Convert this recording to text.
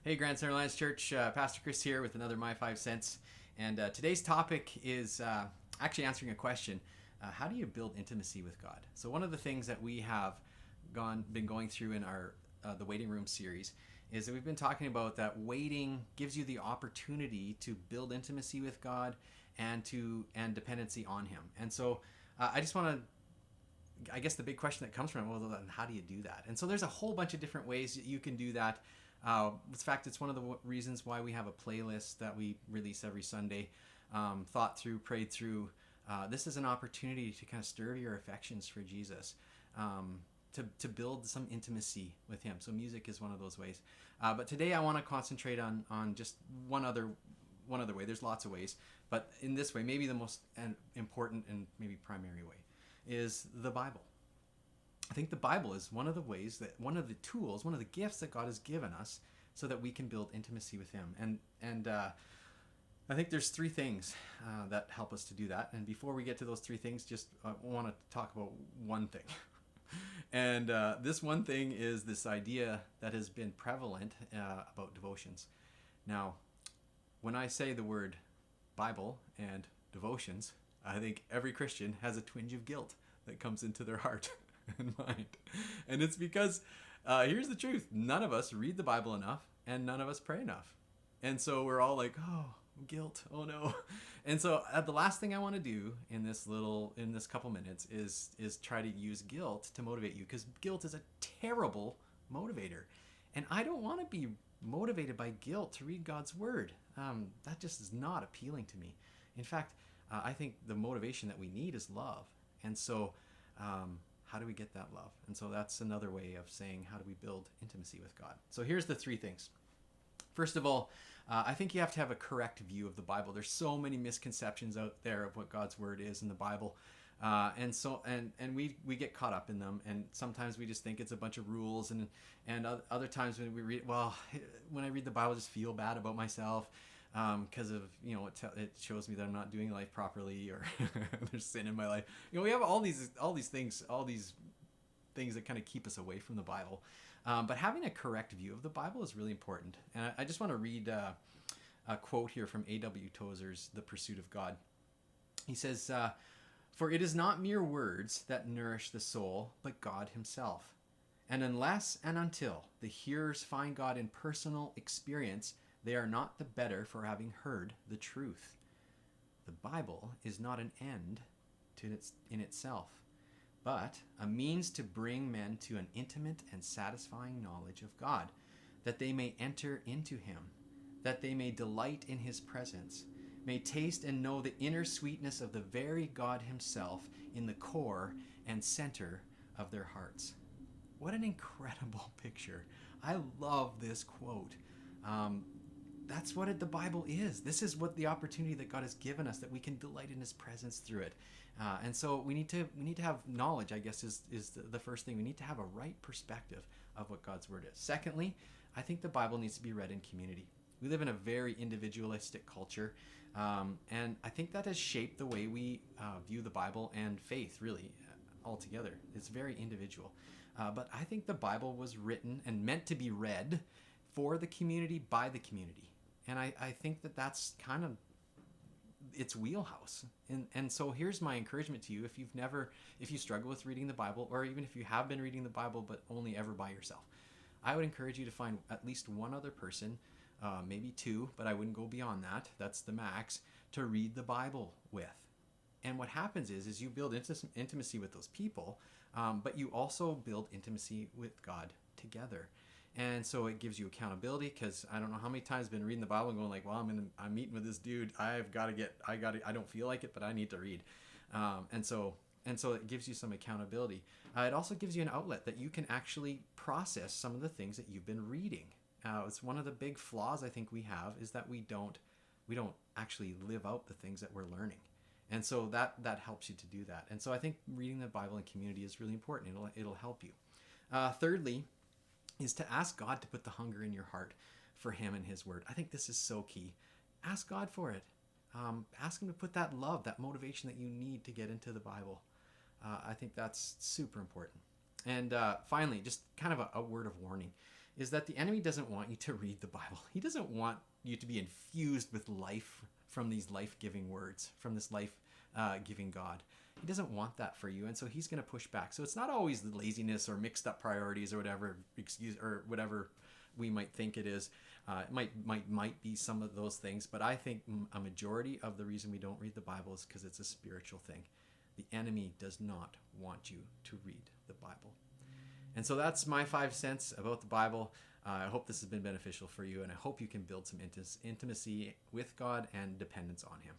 Hey, Grand Center Alliance Church, Pastor Chris here with another My Five Cents. And today's topic is actually answering a question. How do you build intimacy with God? So one of the things that we have been going through in our the Waiting Room series is that we've been talking about that waiting gives you the opportunity to build intimacy with God and dependency on Him. And so I just want to, I guess the big question that comes from it, well, then how do you do that? And so there's a whole bunch of different ways that you can do that. In fact, it's one of the reasons why we have a playlist that we release every Sunday, thought through, prayed through. This is an opportunity to kind of stir your affections for Jesus, to build some intimacy with Him. So music is one of those ways. But today I want to concentrate on just one other way. There's lots of ways, but in this way, maybe the most important and maybe primary way is the Bible. I think the Bible is one of the ways one of the tools, one of the gifts that God has given us so that we can build intimacy with Him. And I think there's three things that help us to do that. And before we get to those three things, just want to talk about one thing. And this one thing is this idea that has been prevalent about devotions. Now, when I say the word Bible and devotions, I think every Christian has a twinge of guilt that comes into their heart and mind. And it's because, here's the truth, none of us read the Bible enough and none of us pray enough. And so we're all like, oh, guilt, oh no. And so the last thing I want to do in this couple minutes is try to use guilt to motivate you, because guilt is a terrible motivator. And I don't want to be motivated by guilt to read God's word. That just is not appealing to me. In fact, I think the motivation that we need is love. And so how do we get that love? And so that's another way of saying, how do we build intimacy with God? So here's the three things. First of all, I think you have to have a correct view of the Bible. There's so many misconceptions out there of what God's word is in the Bible. And we get caught up in them, and sometimes we just think it's a bunch of rules, and other times when we read, when I read the Bible, I just feel bad about myself because of, it shows me that I'm not doing life properly, or there's sin in my life. We have all these things that kind of keep us away from the Bible. But having a correct view of the Bible is really important. And I just want to read a quote here from A.W. Tozer's The Pursuit of God. He says, "For it is not mere words that nourish the soul, but God Himself. And unless and until the hearers find God in personal experience, they are not the better for having heard the truth. The Bible is not an end in itself, but a means to bring men to an intimate and satisfying knowledge of God, that they may enter into Him, that they may delight in His presence, may taste and know the inner sweetness of the very God Himself in the core and center of their hearts." What an incredible picture. I love this quote. That's what the Bible is. This is what the opportunity that God has given us, that we can delight in His presence through it. And so we need to have knowledge, I guess, is the first thing. We need to have a right perspective of what God's word is. Secondly, I think the Bible needs to be read in community. We live in a very individualistic culture, and I think that has shaped the way we view the Bible and faith, really, altogether. It's very individual. But I think the Bible was written and meant to be read for the community, by the community. And I think that that's kind of its wheelhouse. And so here's my encouragement to you. If you struggle with reading the Bible, or even if you have been reading the Bible but only ever by yourself, I would encourage you to find at least one other person, maybe two, but I wouldn't go beyond that. That's the max, to read the Bible with. And what happens is you build intimacy with those people, but you also build intimacy with God together. And so it gives you accountability, because I don't know how many times I've been reading the Bible and going like, well, I'm meeting with this dude. I don't feel like it, but I need to read. And so it gives you some accountability. It also gives you an outlet that you can actually process some of the things that you've been reading. It's one of the big flaws I think we have, is that we don't actually live out the things that we're learning. And so that helps you to do that. And so I think reading the Bible in community is really important. It'll help you. Thirdly, is to ask God to put the hunger in your heart for Him and His word. I think this is so key. Ask God for it. Ask Him to put that love, that motivation that you need to get into the Bible. I think that's super important. And finally, just kind of a word of warning, is that the enemy doesn't want you to read the Bible. He doesn't want you to be infused with life from these life-giving words, from this life-giving God. He doesn't want that for you, and so he's going to push back. So it's not always the laziness or mixed up priorities or whatever excuse or whatever we might think it is. It might be some of those things, but I think a majority of the reason we don't read the Bible is because it's a spiritual thing. The enemy does not want you to read the Bible. And so that's my 5 cents about the Bible. I hope this has been beneficial for you, and I hope you can build some intimacy with God and dependence on him.